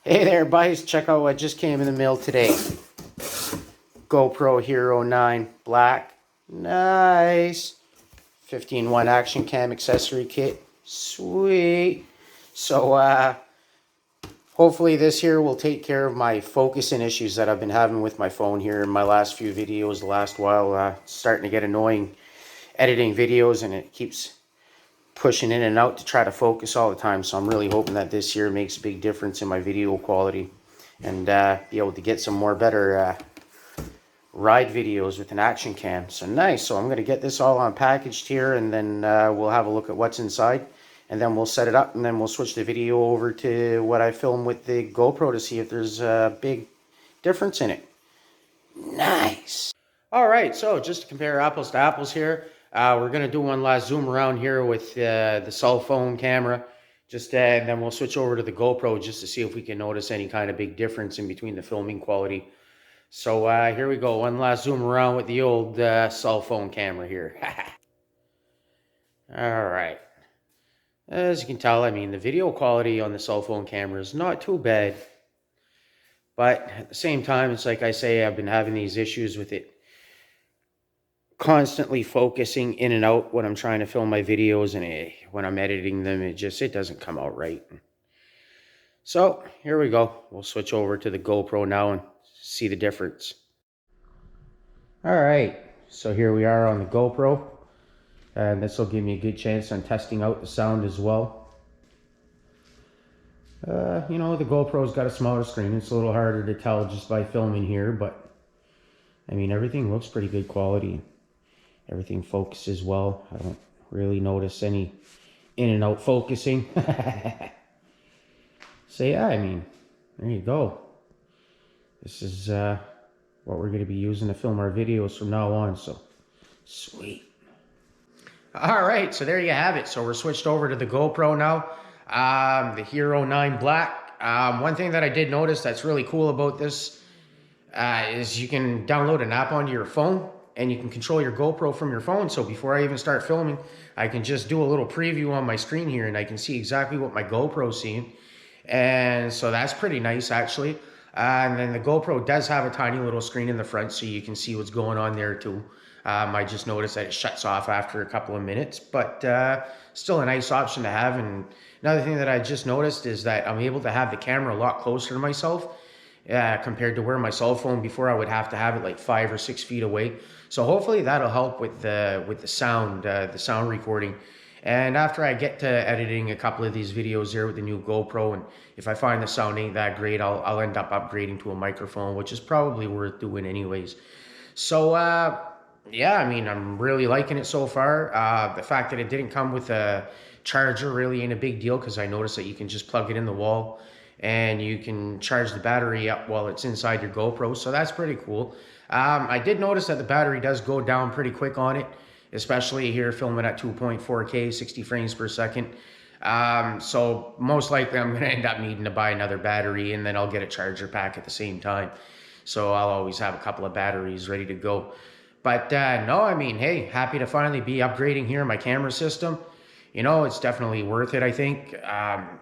Hey there, buddies. Check out what just came in the mail today. GoPro Hero 9 Black. Nice. 15-1 action cam accessory kit. Sweet. So, hopefully this here will take care of my focusing issues that I've been having with my phone here in my last few videos the last while. Starting to get annoying editing videos, and it keeps pushing in and out to try to focus all the time. So I'm really hoping that this year makes a big difference in my video quality and be able to get some more better ride videos with an action cam. So nice. So I'm going to get this all unpackaged here, and then we'll have a look at what's inside, and then we'll set it up, and then we'll switch the video over to what I filmed with the GoPro to see if there's a big difference in it. Nice. All right, so just to compare apples to apples here, we're going to do one last zoom around here with the cell phone camera, and then we'll switch over to the GoPro just to see if we can notice any kind of big difference in between the filming quality. So here we go, one last zoom around with the old cell phone camera here. All right. As you can tell, I mean, the video quality on the cell phone camera is not too bad. But at the same time, it's like I say, I've been having these issues with it constantly focusing in and out when I'm trying to film my videos, and when I'm editing them, it doesn't come out right. So here we go. We'll switch over to the GoPro now and see the difference. All right, so here we are on the GoPro, and this will give me a good chance on testing out the sound as well. You know, the GoPro's got a smaller screen. It's a little harder to tell just by filming here, but I mean, everything looks pretty good quality. Everything focuses well. I don't really notice any in and out focusing. So yeah, I mean, there you go. This is what we're going to be using to film our videos from now on, so sweet. All right, so there you have it. So we're switched over to the GoPro now, the Hero 9 Black. One thing that I did notice that's really cool about this is you can download an app onto your phone, and you can control your GoPro from your phone. So before I even start filming, I can just do a little preview on my screen here, and I can see exactly what my GoPro's seeing. And so that's pretty nice, actually. And then the GoPro does have a tiny little screen in the front, so you can see what's going on there too. I just noticed that it shuts off after a couple of minutes, but still a nice option to have. And another thing that I just noticed is that I'm able to have the camera a lot closer to myself compared to where my cell phone before I would have to have it like 5 or 6 feet away. So hopefully that'll help with the sound recording. And after I get to editing a couple of these videos there with the new GoPro, and if I find the sound ain't that great, I'll end up upgrading to a microphone, which is probably worth doing anyways. So yeah, I mean, I'm really liking it so far. The fact that it didn't come with a charger really ain't a big deal, because I noticed that you can just plug it in the wall and you can charge the battery up while it's inside your GoPro, so that's pretty cool. I did notice that the battery does go down pretty quick on it, especially here filming at 2.4K, 60 frames per second. So most likely I'm going to end up needing to buy another battery, and then I'll get a charger pack at the same time. So I'll always have a couple of batteries ready to go. But no, I mean, hey, happy to finally be upgrading here my camera system. You know, it's definitely worth it, I think.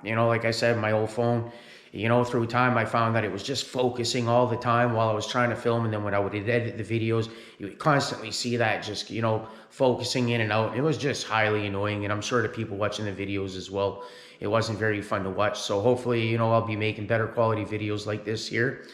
You know, like I said, my old phone, you know, through time, I found that it was just focusing all the time while I was trying to film. And then when I would edit the videos, you would constantly see that just, you know, focusing in and out. It was just highly annoying. And I'm sure the people watching the videos as well, it wasn't very fun to watch. So hopefully, you know, I'll be making better quality videos like this here.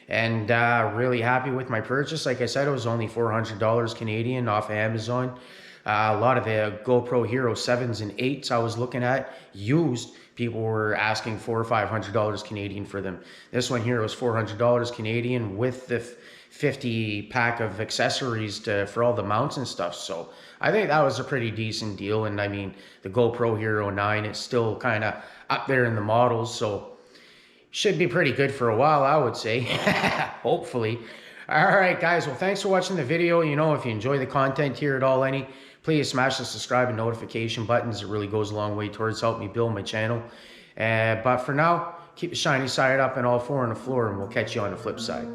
And really happy with my purchase. Like I said, it was only $400 Canadian off of Amazon. A lot of the GoPro Hero 7s and 8s I was looking at used, people were asking $400 or $500 Canadian for them. This one here was $400 Canadian with the 50 pack of accessories for all the mounts and stuff. So I think that was a pretty decent deal. And I mean, the GoPro Hero 9, it's still kind of up there in the models, so should be pretty good for a while, I would say. Hopefully. All right, guys. Well, thanks for watching the video. You know, if you enjoy the content here at all please smash the subscribe and notification buttons. It really goes a long way towards helping me build my channel. But for now, keep the shiny side up and all four on the floor, and we'll catch you on the flip side.